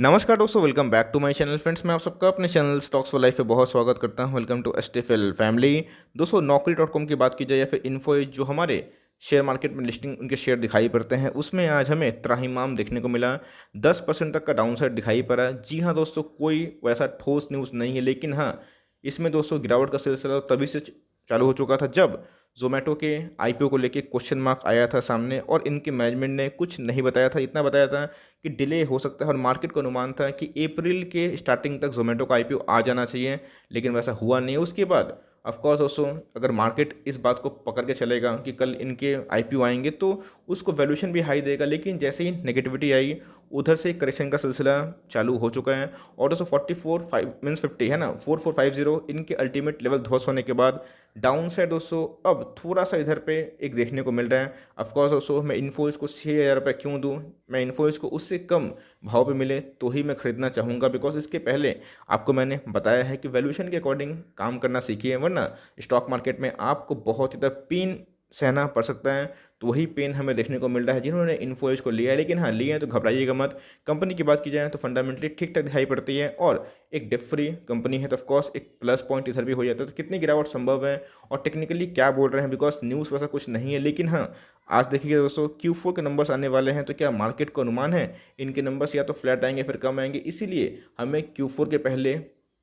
नमस्कार दोस्तों, welcome back to my channel friends. मैं आप सबका अपने चैनल स्टॉक्स फॉर लाइफ पे बहुत स्वागत करता हूं। Welcome to STFL family. दोस्तों, नौकरी.com की बात की जाए या फिर इन्फोएज, जो हमारे शेयर मार्केट में लिस्टिंग उनके शेयर दिखाई पड़ते हैं, उसमें आज हमें त्राहिमाम देखने को मिला। 10% तक का डाउन साइड दिखाई पड़ा। जी हाँ दोस्तों, कोई वैसा ठोस न्यूज़ नहीं है, लेकिन हाँ, इसमें दोस्तों गिरावट का सिलसिला तभी से चालू हो चुका था जब जोमेटो के आईपीओ को लेके क्वेश्चन मार्क आया था सामने, और इनके मैनेजमेंट ने कुछ नहीं बताया था। इतना बताया था कि डिले हो सकता है, और मार्केट का अनुमान था कि अप्रैल के स्टार्टिंग तक जोमेटो का आईपीओ आ जाना चाहिए, लेकिन वैसा हुआ नहीं। उसके बाद ऑफकोर्स दोस्तों, अगर मार्केट इस बात को पकड़ के चलेगा कि कल इनके आईपीओ आएंगे तो उसको वैल्यूएशन भी हाई देगा, लेकिन जैसे ही नेगेटिविटी आई उधर से करेक्शन का सिलसिला चालू हो चुका है। और दोस्तों 44 है ना, 4450 इनके अल्टीमेट लेवल ध्वस्त होने के बाद डाउन साइड दोस्तों अब थोड़ा सा इधर पे एक देखने को मिल रहा है। ऑफकोर्स दोस्तों, मैं इन्फोएज को 6,000 रुपये क्यों दूँ? मैं इन्फोएज को उससे कम भाव पे मिले तो ही मैं खरीदना चाहूँगा, बिकॉज इसके पहले आपको मैंने बताया है कि वैल्यूएशन के अकॉर्डिंग काम करना सीखिए, वरना स्टॉक मार्केट में आपको बहुत ही पेन सहना पड़ सकता है। तो वही पेन हमें देखने को मिल रहा है जिन्होंने इन्फोएज को लिया है। लेकिन हाँ, लिए हैं तो घबराइएगा मत। कंपनी की बात की जाए तो फंडामेंटली ठीक ठाक दिखाई पड़ती है, और एक डेट फ्री कंपनी है, तो ऑफकोर्स एक प्लस पॉइंट इधर भी हो जाता है। तो कितनी गिरावट संभव है और टेक्निकली क्या बोल रहे हैं, बिकॉज न्यूज़ वैसा कुछ नहीं है। लेकिन हाँ, आज देखिएगा दोस्तों, Q4 के नंबर्स आने वाले हैं, तो क्या मार्केट को अनुमान है इनके नंबर्स या तो फ्लैट आएंगे फिर कम आएंगे, इसीलिए हमें Q4 के पहले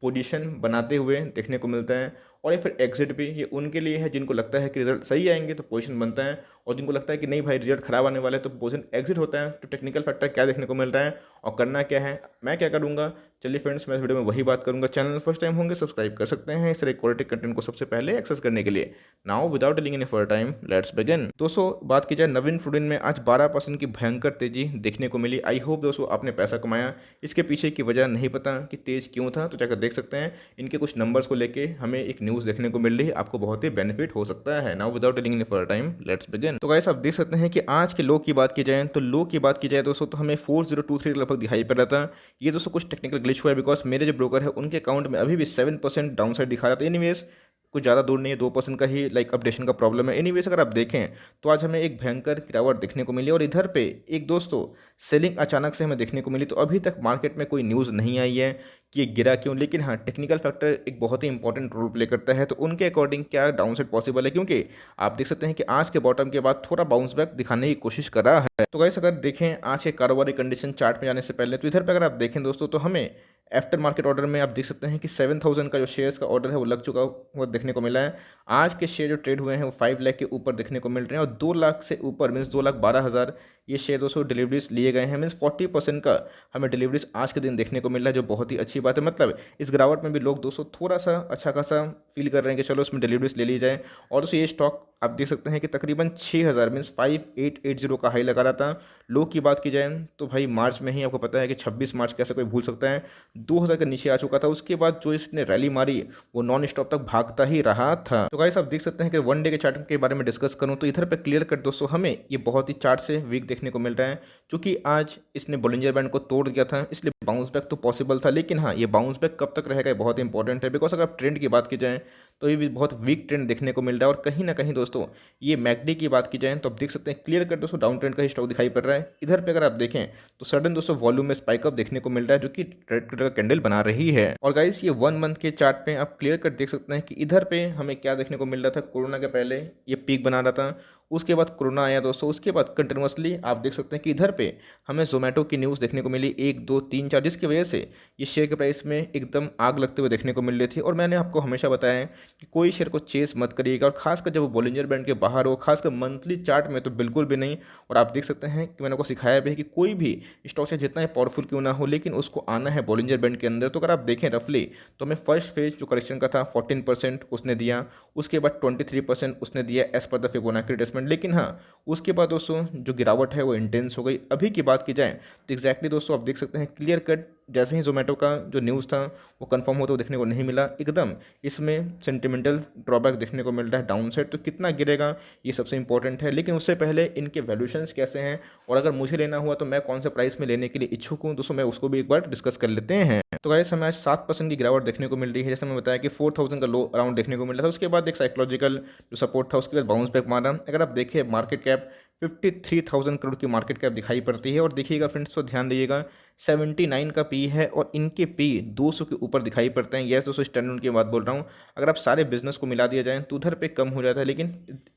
पोजीशन बनाते हुए देखने को मिलता है। और या फिर एग्जिट भी ये उनके लिए है जिनको लगता है कि रिजल्ट सही आएंगे तो पोजीशन बनता है, और जिनको लगता है कि नहीं भाई रिजल्ट खराब आने वाले तो पोजीशन एग्जिट होता है। तो टेक्निकल फैक्टर क्या देखने को मिल रहा है और करना क्या है, मैं क्या करूँगा, चलिए फ्रेंड्स, मैं इस वीडियो में वही बात करूँगा। चैनल फर्स्ट टाइम होंगे सब्सक्राइब कर सकते हैं इस तरह क्वालिटी कंटेंट को सबसे पहले एक्सेस करने के लिए। Now without dealing any further time, let's begin. दोस्तों, बात की जाए नवीन फूडिन में आज 12% की भयंकर तेजी देखने को मिली। आई होप दोस्तों आपने पैसा कमाया। इसके पीछे की वजह नहीं पता कि तेज क्यों था, तो जाकर देख सकते हैं। इनके कुछ नंबर्स को लेके हमें एक न्यूज़ देखने को मिल रही है, आपको बहुत ही बेनिफिट हो सकता है। Now without dealing any further time, let's begin. तो गाइस, आप देख सकते हैं कि आज के लो की बात की जाए तो लो की बात की जाए दोस्तों, तो हमें 4023 लगभग दिखाई पड़ रहा था। ये दोस्तों कुछ टेक्निकल ग्लिच हुआ है, बिकॉज मेरे जो ब्रोकर है उनके अकाउंट में अभी भी 7% डाउन साइड दिखा रहा था। एनीवेज कुछ ज़्यादा दूर नहीं है, 2% का ही अपडेशन का प्रॉब्लम है। एनीवेज अगर आप देखें तो आज हमें एक भयंकर गिरावट देखने को मिली, और इधर पे एक दोस्तों सेलिंग अचानक से हमें देखने को मिली। तो अभी तक मार्केट में कोई न्यूज़ नहीं आई है कि ये गिरा क्यों, लेकिन हाँ, टेक्निकल फैक्टर एक बहुत ही इंपॉर्टेंट रोल प्ले करता है। तो उनके अकॉर्डिंग क्या डाउन साइड पॉसिबल है, क्योंकि आप देख सकते हैं कि आज के बॉटम के बाद थोड़ा बाउंस बैक दिखाने की कोशिश कर रहा है। तो गाइस, अगर देखें आज के कारोबारी कंडीशन चार्ट में जाने से पहले, तो इधर पे अगर आप देखें दोस्तों, तो हमें आफ्टर मार्केट ऑर्डर में आप देख सकते हैं कि 7,000 का जो शेयर्स का ऑर्डर है वो लग चुका हुआ देखने को मिला है। आज के शेयर जो ट्रेड हुए हैं वो 5 लाख के ऊपर देखने को मिल रहे हैं, और 2 लाख से ऊपर मीन्स 2,12,000 ये शेयर दोस्तों डिलीवरीज लिए गए हैं। मीन्स 40% का हमें डिलीवरीज आज के दिन देखने को मिल रहा है, जो बहुत ही अच्छी बात है। मतलब इस गिरावट में भी लोग दोस्तों थोड़ा सा अच्छा खासा फील कर रहे हैं कि चलो इसमें डिलीवरीज ले ली जाए। और दोस्तों ये स्टॉक आप देख सकते हैं कि तकरीबन 6,000 मीन्स 5880 का हाई लगा रहा था। लो की बात की जाए तो भाई मार्च में ही आपको पता है कि 26 मार्च कैसे कोई भूल सकता है, 2,000 के नीचे आ चुका था। उसके बाद जो इसने रैली मारी वो नॉन स्टॉप तक भागता ही रहा था। तो गाइस, आप देख सकते हैं कि वन डे के चार्ट के बारे में डिस्कस करूं तो इधर पे क्लियर कट दोस्तों हमें ये बहुत ही चार्ट से वीक देखने को मिल रहा है, क्योंकि आज इसने बोलिंजर बैंड को तोड़ दिया था, इसलिए बाउंस बैक तो पॉसिबल था। लेकिन हाँ, ये बाउंस बैक कब तक रहेगा ये बहुत इंपॉर्टेंट है, बिकॉज अगर आप ट्रेंड की बात की जाए तो ये भी बहुत वीक ट्रेंड देखने को मिल रहा है। और कहीं ना कहीं दोस्तों ये मैकडी की बात की जाए तो आप देख सकते हैं क्लियर कट दोस्तों डाउन ट्रेंड का ही स्टॉक दिखाई पड़ रहा है। इधर पे अगर आप देखें तो सडन दोस्तों वॉल्यूम में स्पाइकअप देखने को मिल रहा है, जो कि रेड कलर का कैंडल बना रही है। और गाइस, ये 1 मंथ के चार्ट पे आप क्लियर कट देख सकते हैं कि इधर पे हमें क्या देखने को मिल रहा था। कोरोना के पहले ये पीक बना रहा था, उसके बाद कोरोना आया दोस्तों, उसके बाद कंटिन्यूसली आप देख सकते हैं कि इधर पे हमें जोमेटो की न्यूज़ देखने को मिली 1 2 3 4, जिसकी वजह से ये शेयर के प्राइस में एकदम आग लगते हुए देखने को मिल रही थी। और मैंने आपको हमेशा बताया है कि कोई शेयर को चेस मत करिएगा, और खासकर जब वो बॉलिंजर बैंड के बाहर हो, खासकर मंथली चार्ट में तो बिल्कुल भी नहीं। और आप देख सकते हैं कि मैंने आपको सिखाया भी है कि कोई भी स्टॉक से जितना ही पावरफुल क्यों ना हो, लेकिन उसको आना है बॉलिंजर बैंड के अंदर। तो अगर आप देखें रफली तो हमें फर्स्ट फेज जो करेक्शन का था 14% उसने दिया, उसके बाद 23% उसने दिया as per the Fibonacci retracement. लेकिन हाँ, उसके बाद दोस्तों जो गिरावट है वो इंटेंस हो गई। अभी की बात की जाए तो एग्जैक्टली दोस्तों आप देख सकते हैं क्लियर कट जैसे ही जोमेटो का जो न्यूज़ था वो कंफर्म होता हुआ देखने को नहीं मिला। एकदम इसमें सेंटिमेंटल ड्रॉबैक देखने को मिल रहा है डाउन साइड। तो कितना गिरेगा ये सबसे इंपॉर्टेंट है, लेकिन उससे पहले इनके वैल्यूएशंस कैसे हैं, और अगर मुझे लेना हुआ तो मैं कौन से प्राइस में लेने के लिए इच्छुक हूँ दोस्तों, मैं उसको भी एक बार डिस्कस कर लेते हैं। तो गाइस, हमें आज 7% की गिरावट देखने को मिल रही है। जैसे मैं बताया कि 4,000 का लो अराउंड देखने को मिल रहा था, उसके बाद एक साइकोलॉजिकल जो सपोर्ट था, उसके बाद बाउंस बैक मारा। अगर आप देखें मार्केट कैप 53,000 करोड़ की मार्केट कैप दिखाई पड़ती है। और देखिएगा फ्रेंड्स, तो ध्यान दीजिएगा 79 का पी है और इनके पी 200 के ऊपर दिखाई पड़ते हैं। यस दोस्तों, स्टैंडर्ड की बात बोल रहा हूँ। अगर आप सारे बिजनेस को मिला दिया जाए तो उधर पे कम हो जाता है, लेकिन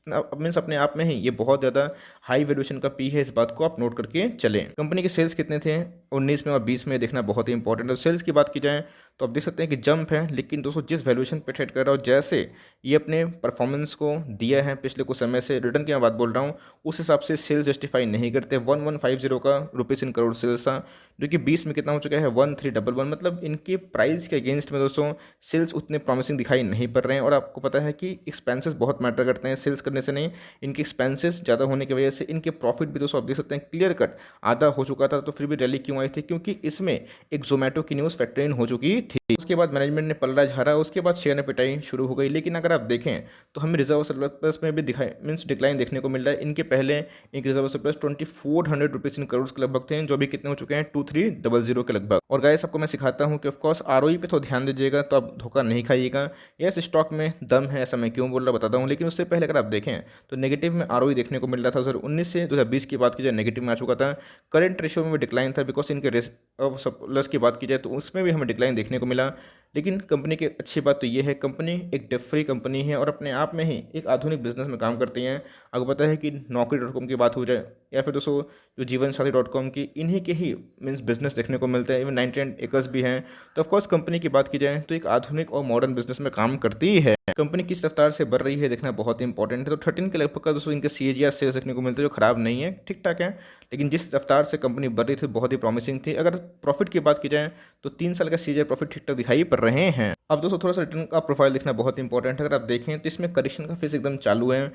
मीन्स अपने आप में ही ये बहुत ज़्यादा हाई वैल्यूएशन का पी है। इस बात को आप नोट करके चलें। कंपनी के सेल्स कितने थे 19 में और 20 में, देखना बहुत ही इंपॉर्टेंट है। सेल्स की बात की जाए तो आप देख सकते हैं कि जंप है, लेकिन दोस्तों जिस वैल्यूएशन पे ट्रेड कर रहा हो, जैसे ये अपने परफॉर्मेंस को दिया है पिछले कुछ समय से, रिटर्न की मैं बात बोल रहा हूँ, उस हिसाब से सेल्स जस्टिफाई नहीं करते। 1150 का रुपीज़ इन करोड़ सेल्स था, जो कि 20 में कितना हो चुका है 1311। मतलब इनके प्राइस के अगेंस्ट में दोस्तों सेल्स उतने प्रॉमिसिंग दिखाई नहीं पड़ रहे हैं। और आपको पता है कि एक्सपेंसेस बहुत मैटर करते हैं, सेल्स करने से नहीं, इनके एक्सपेंसेस ज़्यादा होने की वजह से इनके प्रॉफिट भी दोस्तों आप देख सकते हैं क्लियर कट आधा हो चुका था। तो फिर भी रैली क्यों आई थी? क्योंकि इसमें एक जोमेटो की न्यूज़ फैक्टर इन हो चुकी थी। उसके बाद मैनेजमेंट ने पलड़ा झाड़ा, उसके बाद शेयर ने पिटाई शुरू हो गई। लेकिन अगर आप देखें तो हमें रिजर्व सरप्लस में भी दिखाई मीन्स डिक्लाइन देखने को मिल रहा है। इनके पहले एक reserve surplus 2400 rupees in crore के लगभग थे, जो भी कितने हो चुके हैं 2300 के लगभग। और गाइस आपको मैं सिखाता हूँ कि ऑफकोर्स आरओई पे तो ध्यान दीजिएगा, तो आप धोखा नहीं खाइएगा। यस, स्टॉक में दम है, ऐसा मैं क्यों बोल रहा बताता हूँ। लेकिन उससे पहले अगर आप देखें तो नेगेटिव में आरओई देखने को मिल रहा था। 2019 से 2020 की बात की जाए नेगेटिव में आ चुका था। करंट रेशियो में भी डिक्लाइन था, बिकॉज इनके रिजर्व सरप्लस की बात की जाए तो उसमें भी हमें डिक्लाइन देखने को मिला। लेकिन कंपनी की अच्छी बात तो ये है, कंपनी एक डेट फ्री कंपनी है और अपने आप में ही एक आधुनिक बिजनेस में काम करती हैं। आपको पता है कि Naukri.com की बात हो जाए या फिर दोस्तों जो जीवनसाथी.com की, इन्हीं के ही मीन्स बिजनेस देखने को मिलते हैं। इवन 99 एकर्स भी हैं। तो ऑफकोर्स कंपनी की बात की जाए तो एक आधुनिक और मॉडर्न बिजनेस में काम करती है। कंपनी किस रफ्तार से बढ़ रही है देखना बहुत इंपॉर्टेंट है। तो 13 के लगभग का दोस्तों इनके CAGR सेल्स देखने को मिलते हैं, जो खराब नहीं है, ठीक ठाक है। लेकिन जिस रफ्तार से कंपनी बढ़ रही थी बहुत ही प्रॉमिसिंग थी। अगर प्रॉफिट की बात की जाए तो 3 साल का CAGR प्रॉफिट ठीक ठाक दिखाई पड़ रहे हैं। अब दोस्तों थोड़ा सा रिटर्न का प्रोफाइल देखना बहुत इंपॉर्टेंट है। अगर आप देखें तो इसमें करेक्शन का फेज एकदम चालू है।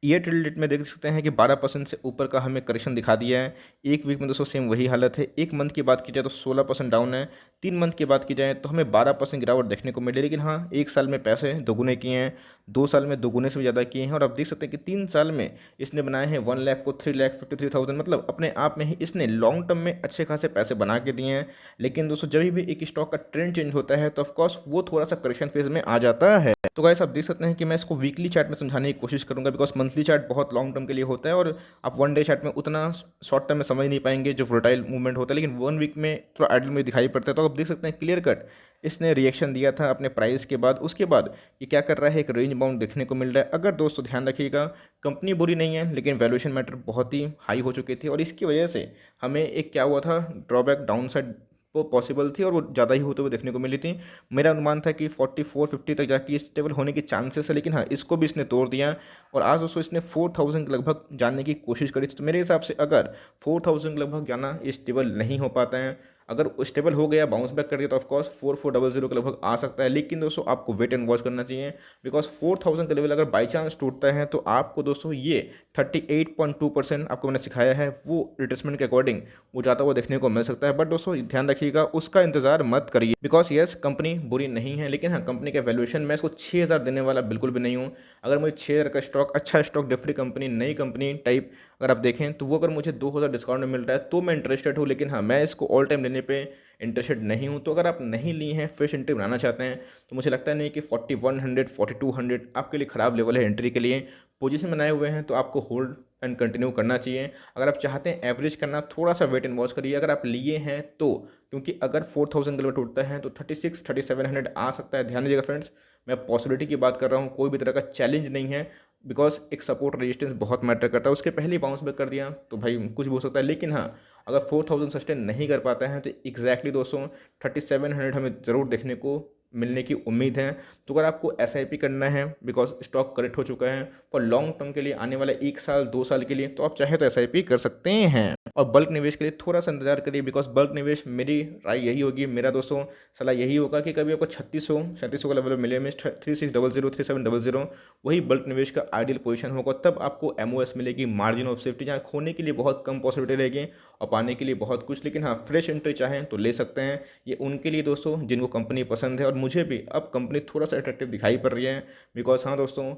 ईयर टिल डेट में देख सकते हैं कि 12% से ऊपर का हमें करेक्शन दिखा दिया है। एक वीक में दोस्तों सेम वही हालत है। एक मंथ की बात की जाए तो 16% डाउन है। 3 मंथ की बात की जाए तो हमें 12% गिरावट देखने को मिली। लेकिन हाँ, एक साल में पैसे दोगुने किए हैं, 2 साल में दोगुने से भी ज़्यादा किए हैं। और आप देख सकते हैं कि 3 साल में इसने बनाए हैं 1 लाख को 3,53,000। मतलब अपने आप में ही इसने लॉन्ग टर्म में अच्छे खासे पैसे बना के दिए हैं। लेकिन दोस्तों जब भी एक स्टॉक का ट्रेंड चेंज होता है तो ऑफकोर्स वो थोड़ा सा करेक्शन फेज में आ जाता है। तो गाइस आप देख सकते हैं कि मैं इसको वीकली चार्ट में समझाने की कोशिश करूंगा, बिकॉज मंथली चार्ट बहुत लॉन्ग टर्म के लिए होता है और आप 1 डे चार्ट में उतना शॉर्ट टर्म में समझ नहीं पाएंगे जो वोलेटाइल मूवमेंट होता है। लेकिन 1 वीक में थोड़ा आइडल में दिखाई पड़ता है। तो आप देख सकते हैं क्लियर कट इसने रिएक्शन दिया था अपने प्राइस के बाद। उसके बाद ये क्या कर रहा है, एक रेंज बाउंड देखने को मिल रहा है। अगर दोस्तों ध्यान रखिएगा, कंपनी बुरी नहीं है, लेकिन वैल्यूएशन मैटर बहुत ही हाई हो चुकी थी और इसकी वजह से हमें एक क्या हुआ था, ड्रॉबैक डाउन साइड वो पॉसिबल थी और वो ज़्यादा ही होते हुए देखने को मिली थी। मेरा अनुमान था कि 44-50 तक जाके स्टेबल होने के चांसेस है। लेकिन हाँ, इसको भी इसने तोड़ दिया और आज दोस्तों इसने 4000 के लगभग जाने की कोशिश करी। तो मेरे हिसाब से अगर 4000 के लगभग जाना स्टेबल नहीं हो पाता है, अगर स्टेबल हो गया, बाउंस बैक कर दिया, तो ऑफकोर्स 4400 के लगभग आ सकता है। लेकिन दोस्तों आपको वेट एंड वॉच करना चाहिए, बिकॉज 4000 का लेवल अगर बाई चांस टूटता है तो आपको दोस्तों ये 38.2% आपको मैंने सिखाया है वो रिट्रेसमेंट के अकॉर्डिंग वो जाता हुआ देखने को मिल सकता है। बट दोस्तों ध्यान रखिएगा, उसका इंतजार मत करिए, बिकॉज यस कंपनी बुरी नहीं है, लेकिन हाँ कंपनी का वैल्यूएशन मैं इसको 6000 देने वाला बिल्कुल भी नहीं हूँ। अगर मुझे 6000 का स्टॉक, अच्छा स्टॉक, डिफरी कंपनी, नई कंपनी टाइप अगर आप देखें तो वो अगर मुझे 2000 डिस्काउंट में मिल रहा है तो मैं इंटरेस्टेड हूँ। लेकिन हाँ, मैं इसको ऑल टाइम लेने पे इंटरेस्टेड नहीं हूँ। तो अगर आप नहीं ली हैं, फ्रेश एंट्री बनाना चाहते हैं, तो मुझे लगता नहीं कि 4100 4200 आपके लिए ख़राब लेवल है एंट्री के लिए। पोजीशन बनाए हुए हैं तो आपको होल्ड एंड कंटिन्यू करना चाहिए। अगर आप चाहते हैं एवरेज करना, थोड़ा सा वेट एंड वॉच करिए। अगर आप लिए हैं तो, क्योंकि अगर 4000 के लेवल टूटता है तो 36-3700 आ सकता है। ध्यान दीजिएगा फ्रेंड्स, मैं पॉसिबिलिटी की बात कर रहा हूँ, कोई भी तरह का चैलेंज नहीं है। बिकॉज एक सपोर्ट रेजिस्टेंस बहुत मैटर करता है। उसके पहले ही बाउंस बैक कर दिया तो भाई कुछ भी हो सकता है। लेकिन हाँ, अगर 4000 सस्टेन नहीं कर पाता है तो एग्जैक्टली दोस्तों 3700 हमें ज़रूर देखने को मिलने की उम्मीद है। तो अगर आपको SIP करना है, बिकॉज स्टॉक करेक्ट हो चुका है फॉर लॉन्ग टर्म के लिए, आने वाले 1 साल 2 साल के लिए, तो आप चाहे तो SIP कर सकते हैं। और बल्क निवेश के लिए थोड़ा सा इंतजार करिए, बिकॉज बल्क निवेश मेरी राय यही होगी, मेरा दोस्तों सलाह यही होगा कि कभी आपको 3600 का लेवल मिले, मीन 3600 3700 वही बल्क निवेश का आइडियल पोजीशन होगा। तब आपको MOS मिलेगी, मार्जिन ऑफ सेफ्टी, जहाँ खोने के लिए बहुत कम पॉसिबिलिटी रहेगी और पाने के लिए बहुत कुछ। लेकिन हाँ, फ्रेश एंट्री चाहें तो ले सकते हैं। ये उनके लिए दोस्तों जिनको कंपनी पसंद है, और मुझे भी अब कंपनी थोड़ा सा अट्रैक्टिव दिखाई पड़ रही है। बिकॉज हाँ दोस्तों,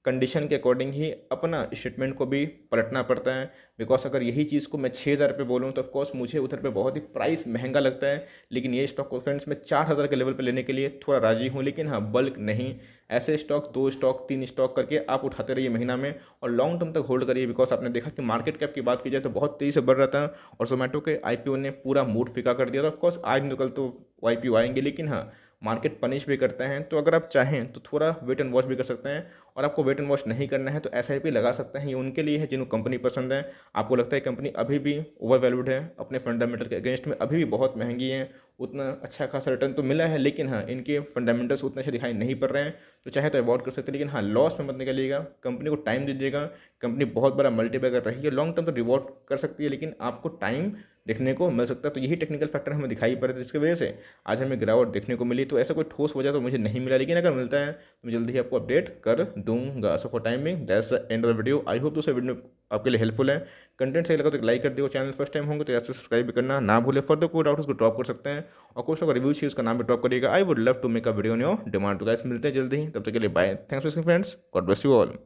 कंडीशन के अकॉर्डिंग ही अपना स्टेटमेंट को भी पलटना पड़ता है। बिकॉज अगर यही चीज़ को मैं 6,000 रुपये बोलूँ तो ऑफकोर्स मुझे उधर पे बहुत ही प्राइस महंगा लगता है, लेकिन ये स्टॉक को फ्रेंड्स मैं 4,000 के लेवल पे लेने के लिए थोड़ा राजी हूँ, लेकिन हाँ बल्क नहीं। ऐसे स्टॉक 2 स्टॉक 3 स्टॉक करके आप उठाते रहिए महीना में और लॉन्ग टर्म तक होल्ड करिए। बिकॉज आपने देखा कि मार्केट कैप की बात की जाए तो बहुत तेज़ी से बढ़ रहा था और जोमेटो के आईपीओ ने पूरा मूड फिका कर दिया था। ऑफकोर्स आज न कल तो आईपीओ आएंगे, लेकिन हाँ मार्केट पनिश भी करते हैं, तो अगर आप चाहें तो थोड़ा वेट एंड वॉच भी कर सकते हैं। और आपको वेट एंड वॉच नहीं करना है तो एसआईपी लगा सकते हैं, ये उनके लिए है जिनको कंपनी पसंद है। आपको लगता है कंपनी अभी भी ओवर वैल्यूड है, अपने फंडामेंटल के अगेंस्ट में अभी भी बहुत महंगी है, उतना अच्छा खासा रिटर्न तो मिला है, लेकिन हाँ इनके फंडामेंटल्स उतने अच्छे दिखाई नहीं पड़ रहे हैं, तो चाहे तो अवॉइड कर सकते हैं। लेकिन हाँ लॉस में मत निकलिएगा, कंपनी को टाइम दीजिएगा। कंपनी बहुत बड़ा मल्टीबैगर रही है, लॉन्ग टर्म तो रिवॉर्ड कर सकती है, लेकिन आपको टाइम देखने को मिल सकता है। तो यही टेक्निकल फैक्टर हमें दिखाई पड़े थे, जिसकी वजह से आज हमें गिरावट देखने को मिली। तो ऐसा कोई ठोस वजह तो मुझे नहीं मिला, लेकिन अगर मिलता है तो मैं जल्दी ही आपको अपडेट कर दूंगा। So for timing that's the end of the video. I hope दूसरा वीडियो आपके लिए हेल्पफुल है। कंटेंट सही लगा तो एक लाइक कर दियो, चैनल फर्स्ट टाइम होंगे तो यार सब्सक्राइब भी करना ना भूले। फर्दर कोई डाउट उसको ड्रॉप कर सकते हैं और क्वेश्चन का रिव्यू चाहिए उसका नाम भी ड्रॉप करिएगा। I would love to make a video on your demand. तो गाइस मिलते हैं जल्दी ही, तब तक के लिए bye. Thanks for watching friends, God bless you all.